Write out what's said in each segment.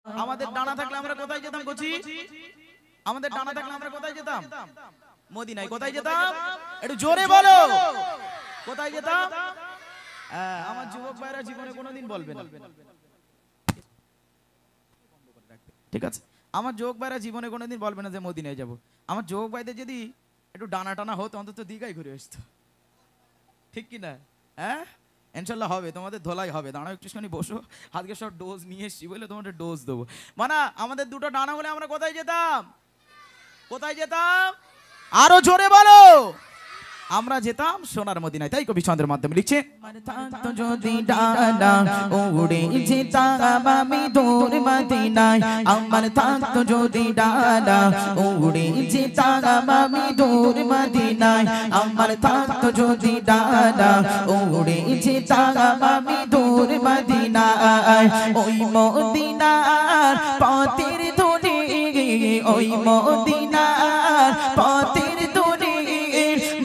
আমাদের ডানা থাকলে আমরা কোথায় যেতাম কোচি? আমাদের ডানা থাকলে আমরা কোথায় যেতাম? মদিনায়। কোথায় যেতাম? একটু জোরে বলো, কোথায় যেতাম? আমার যুবক ভাইরা জীবনে কোনোদিন বলবে না, ঠিক আছে? আমার যুবক ভাইরা জীবনে কোনোদিন বলবে না যে মদিনায় যাব। আমার যুবক ভাইদের যদি একটু ডানা টানা হতো অন্তত দীঘায় ঘুরে আসতো, ঠিক কি না? হ্যাঁ, ইনশাল্লাহ হবে, তোমাদের ধোলাই হবে। দাঁড়াও একটুখানি বসো, আজকে সব ডোজ নিয়ে এসছি বলে তোমাদের ডোজ দেবো। মানে আমাদের দুটো ডানা হলে আমরা কোথায় যেতাম? কোথায় যেতাম? আরো জোরে বলো। আমরা যেতাম সোনার মদিনায়। তাই কবি ছন্দের মাধ্যমে লিখছে, থাকতো যদি ডানা উড়ে যেতাম আমি দূর মদিনায়। আমার থাকতো যদি ডানা উড়ে যেতাম আমি দূর মদিনায়। আমার থাকতো যদি ডানা উড়ে যেতাম আমি দূর মদিনায়। ওই মদিনার পথের ধরে, ওই মদিনার পথের ধরে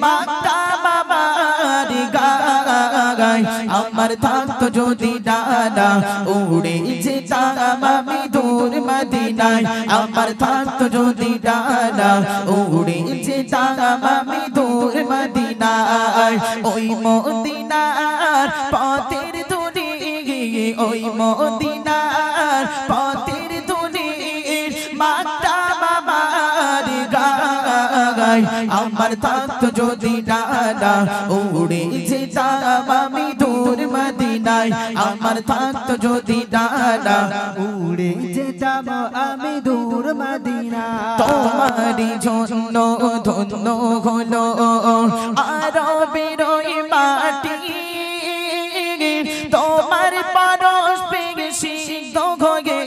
মাতা বাবার গায়। আমার থাকতো যদি ডানা উড়ে যেতাম আমি দূর মদিনায়। আমার থাকতো যদি ডানা উড়ে যেতাম আমি দূর মদিনায়। ওই মদিনার পথের ধরে, ওই মদিনার পথের ধরে মাতা বাবার গায়। আমার থাকতো যদি ডানা উড়ে যেতাম আমি দূর মদিনায়। আমার থাকতো যদি ডানা উড়ে যেতাম আমি দূর মদিনায়। তোমারই জন্য ধন্য হলো আরবের ওই মাটি। তোমার পরশ পেয়ে সিদ্ধ হয়ে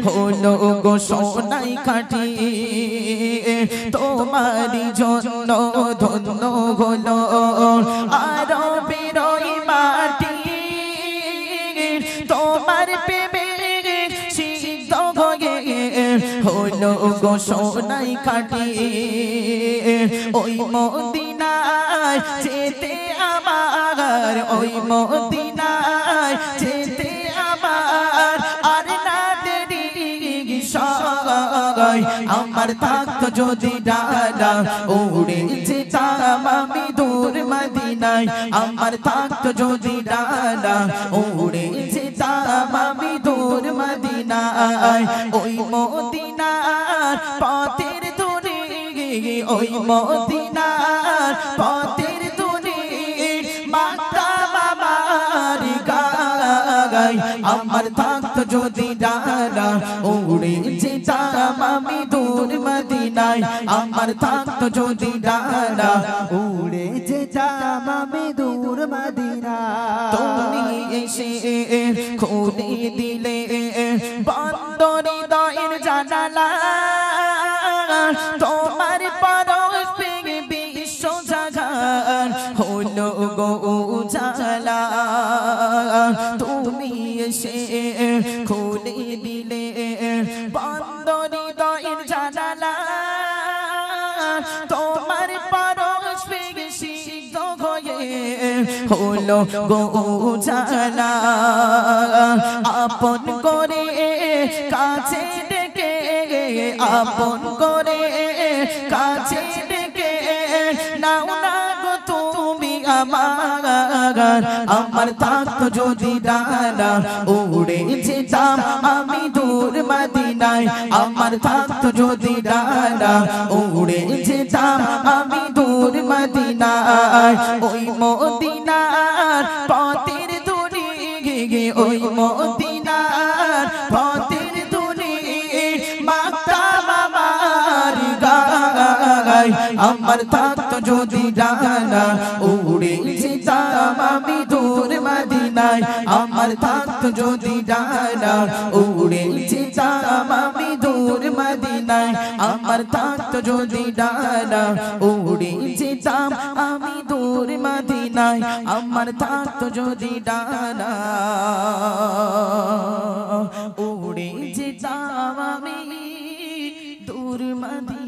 হলো গো সোনাই কাঠি। তোমারই জন্য ধন্য হলো আরবের ওই মাটি। তোমার প্রেমে সিদ্ধ হয়ে হলো গো সোনাই কাঠি। ওই মদিনায় যেতে আমার, ওই মদিনায় যেতে আমার আর না দেরি সগাই। আমার থাকতো যদি ডানা উড়ে যেতাম আমি দূর মদিনায়। আমার থাকতো যদি ডানা উড়ে যেতাম আমি দূর মদিনায়। ওই মদিনার পথের ধরে, ওই মদিনার পথের ধরে মাতা বাবার গায়। আমার থাকতো যদি ডানা উড়ে যেতাম আমি দূর মদিনায়। আমার থাকতো যদি ডানা উড়ে যেতাম আমি দূর মদিনায়। তুমি এসে খুলে দিলে বন্ধ হৃদয়ের জানালা। তোমার পরশ পেয়ে বিশ্ব জাগান হলো গো উজালা। তুমি এসে খুলে দিলে বন্ধ হৃদয়ের জানালা। তোমার পরশ পেয়ে সিদ্ধ হয়ে হলো গো উজালা। আপন করে কাছে ডেকে, আপন করে কাছে ডেকে নাও না গো তুমি আমার। আমার থাকতো যদি ডানা উড়ে যেতাম আমি দূর মদিনায়। আমার থাকতো যদি ডানা উড়ে যেতাম আমি দূর মদিনায়। ওই মদিনার পথের ধরে, ওই মদিনার পথের ধরে মাতা বাবার গায়। আমার থাকতো যদি ডানা উড়ে যেতাম আমি দূর মদিনায়। আমার থাকতো যদি ডানা উড়ে যেতাম আমি দূর মদিনায়। আমার থাকতো যদি ডানা উড়ে যেতাম আমি দূর মদিনায়। আমার থাকতো যদি ডানা উড়ে যেতাম আমি দূর মদিনায়।